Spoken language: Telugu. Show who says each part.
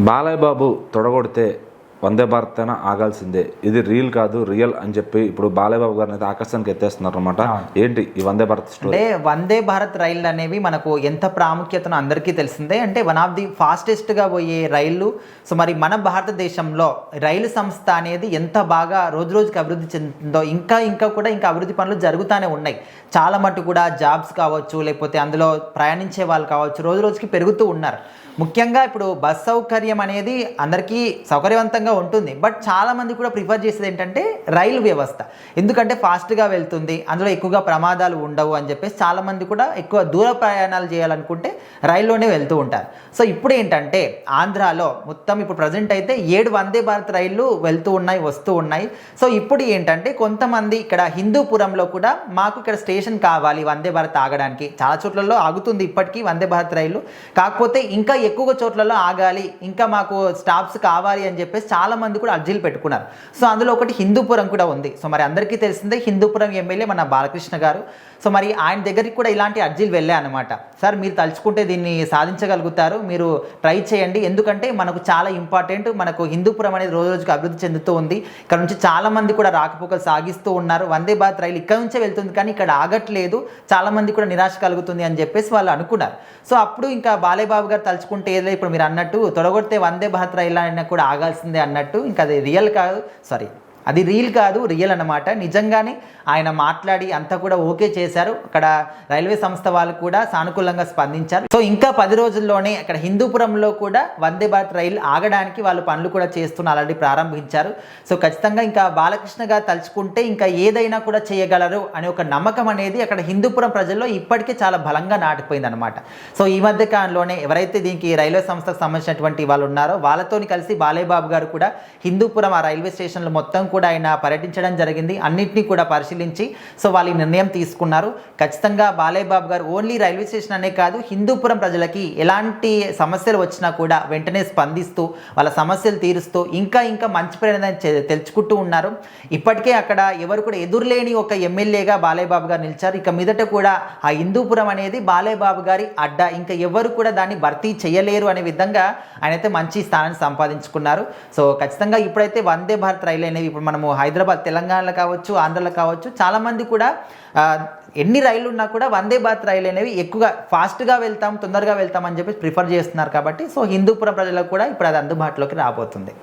Speaker 1: బాలయ్య బాబు తొడగొడితే వందే భారత్ అయినా ఆగాల్సిందే, ఇది రీల్ కాదు రియల్ అని చెప్పి ఇప్పుడు బాలయ్య బాబు గారిని అయితే ఆకాశానికి ఎత్తేస్తున్నారు అనమాట. ఏంటి ఈ వందే భారత్ స్టోరీ?
Speaker 2: అంటే వందే భారత్ రైళ్ళు అనేవి మనకు ఎంత ప్రాముఖ్యతను అందరికీ తెలిసిందే. అంటే వన్ ఆఫ్ ది ఫాస్టెస్ట్గా పోయే రైళ్ళు. సో మరి మన భారతదేశంలో రైలు సంస్థ అనేది ఎంత బాగా రోజు రోజుకి అభివృద్ధి చెందుతుందో, ఇంకా కూడా అభివృద్ధి పనులు జరుగుతూనే ఉన్నాయి. చాలా మటు కూడా జాబ్స్ కావచ్చు, లేకపోతే అందులో ప్రయాణించే వాళ్ళు కావచ్చు, రోజు రోజుకి పెరుగుతూ ఉన్నారు. ముఖ్యంగా ఇప్పుడు బస్ సౌకర్యం అనేది అందరికీ సౌకర్యవంతంగా ఉంటుంది. బట్ చాలామంది కూడా ప్రిఫర్ చేసేది ఏంటంటే రైలు వ్యవస్థ. ఎందుకంటే ఫాస్ట్గా వెళ్తుంది, అందులో ఎక్కువగా ప్రమాదాలు ఉండవు అని చెప్పేసి చాలామంది కూడా ఎక్కువ దూర ప్రయాణాలు చేయాలనుకుంటే రైల్లోనే వెళ్తూ ఉంటారు. సో ఇప్పుడు ఏంటంటే ఆంధ్రాలో మొత్తం ఇప్పుడు ప్రజెంట్ అయితే 7 వందే భారత్ రైళ్ళు వెళ్తూ ఉన్నాయి, వస్తూ ఉన్నాయి. సో ఇప్పుడు ఏంటంటే కొంతమంది ఇక్కడ హిందూపురంలో కూడా మాకు ఇక్కడ స్టేషన్ కావాలి వందే భారత్ ఆగడానికి. చాలా చోట్లలో ఆగుతుంది ఇప్పటికీ వందే భారత్ రైలు. కాకపోతే ఇంకా ఎక్కువ చోట్లలో ఆగాలి, ఇంకా మాకు స్టాప్స్ కావాలి అని చెప్పేసి చాలామంది కూడా అర్జీలు పెట్టుకున్నారు. సో అందులో ఒకటి హిందూపురం కూడా ఉంది. సో మరి అందరికీ తెలిసిందే హిందూపురం ఎమ్మెల్యే మన బాలకృష్ణ గారు. సో మరి ఆయన దగ్గరికి కూడా ఇలాంటి అర్జీలు వెళ్ళాయి అనమాట. సార్ మీరు తలుచుకుంటే దీన్ని సాధించగలుగుతారు, మీరు ట్రై చేయండి. ఎందుకంటే మనకు చాలా ఇంపార్టెంట్. మనకు హిందూపురం అనేది రోజు రోజుకి అభివృద్ధి చెందుతూ ఉంది. ఇక్కడ నుంచి చాలామంది కూడా రాకపోకలు సాగిస్తూ ఉన్నారు. వందే భారత్ రైలు ఇక్కడ నుంచే వెళ్తుంది కానీ ఇక్కడ ఆగట్లేదు, చాలామంది కూడా నిరాశ కలుగుతుంది అని చెప్పేసి వాళ్ళు అనుకున్నారు. సో అప్పుడు ఇంకా బాలయ్య బాబు గారు తలుచుకుంటే ఏదో ఇప్పుడు మీరు అన్నట్టు తొడగొడితే వందే భారత్ రైలు అయినా కూడా ఆగాల్సిందే అన్నట్టు, ఇంకా అది రియల్ కాదు, సారీ అది రీల్ కాదు రియల్ అన్నమాట. నిజంగానే ఆయన మాట్లాడి అంతా కూడా ఓకే చేశారు. అక్కడ రైల్వే సంస్థ వాళ్ళు కూడా సానుకూలంగా స్పందించారు. సో ఇంకా 10 రోజుల్లోనే అక్కడ హిందూపురంలో కూడా వందే భారత్ రైలు ఆగడానికి వాళ్ళు పనులు కూడా చేస్తున్న ఆల్రెడీ ప్రారంభించారు. సో ఖచ్చితంగా ఇంకా బాలకృష్ణ గారు తలుచుకుంటే ఇంకా ఏదైనా కూడా చేయగలరు అనే ఒక నమ్మకం అనేది అక్కడ హిందూపురం ప్రజల్లో ఇప్పటికే చాలా బలంగా నాటిపోయింది అనమాట. సో ఈ మధ్య కాలంలోనే ఎవరైతే దీనికి రైల్వే సంస్థకు సంబంధించినటువంటి వాళ్ళు ఉన్నారో వాళ్ళతో కలిసి బాలయ్య బాబు గారు కూడా హిందూపురం ఆ రైల్వే స్టేషన్లో మొత్తం కూడా ఆయన పర్యటించడం జరిగింది. అన్నింటినీ కూడా పరిశీలించి సో వాళ్ళు నిర్ణయం తీసుకున్నారు. ఖచ్చితంగా బాలయ్య బాబు గారు ఓన్లీ రైల్వే స్టేషన్ అనే కాదు, హిందూపురం ప్రజలకి ఎలాంటి సమస్యలు వచ్చినా కూడా వెంటనే స్పందిస్తూ వాళ్ళ సమస్యలు తీరుస్తూ ఇంకా మంచి ప్రయోజనం తెలుసుకుంటూ ఉన్నారు. ఇప్పటికే అక్కడ ఎవరు కూడా ఎదురులేని ఒక ఎమ్మెల్యేగా బాలయ్య బాబు గారు నిలిచారు. ఇక మీదట కూడా ఆ హిందూపురం అనేది బాలయ్య బాబు గారి అడ్డా, ఇంకా ఎవరు కూడా దాన్ని భర్తీ చేయలేరు అనే విధంగా ఆయన అయితే మంచి స్థానాన్ని సంపాదించుకున్నారు. సో ఖచ్చితంగా ఇప్పుడైతే వందే భారత్ రైలు అనేవి ఇప్పుడు మనము హైదరాబాద్, తెలంగాణలో కావచ్చు, ఆంధ్రలో కావచ్చు, చాలామంది కూడా ఎన్ని రైళ్ళు ఉన్నా కూడా వందే భారత్ రైలు అనేవి ఎక్కువగా ఫాస్ట్గా వెళ్తాం, తొందరగా వెళ్తాం అని చెప్పి ప్రిఫర్ చేస్తున్నారు. కాబట్టి సో హిందూపురం ప్రజలకు కూడా ఇప్పుడు అది అందుబాటులోకి రాబోతుంది.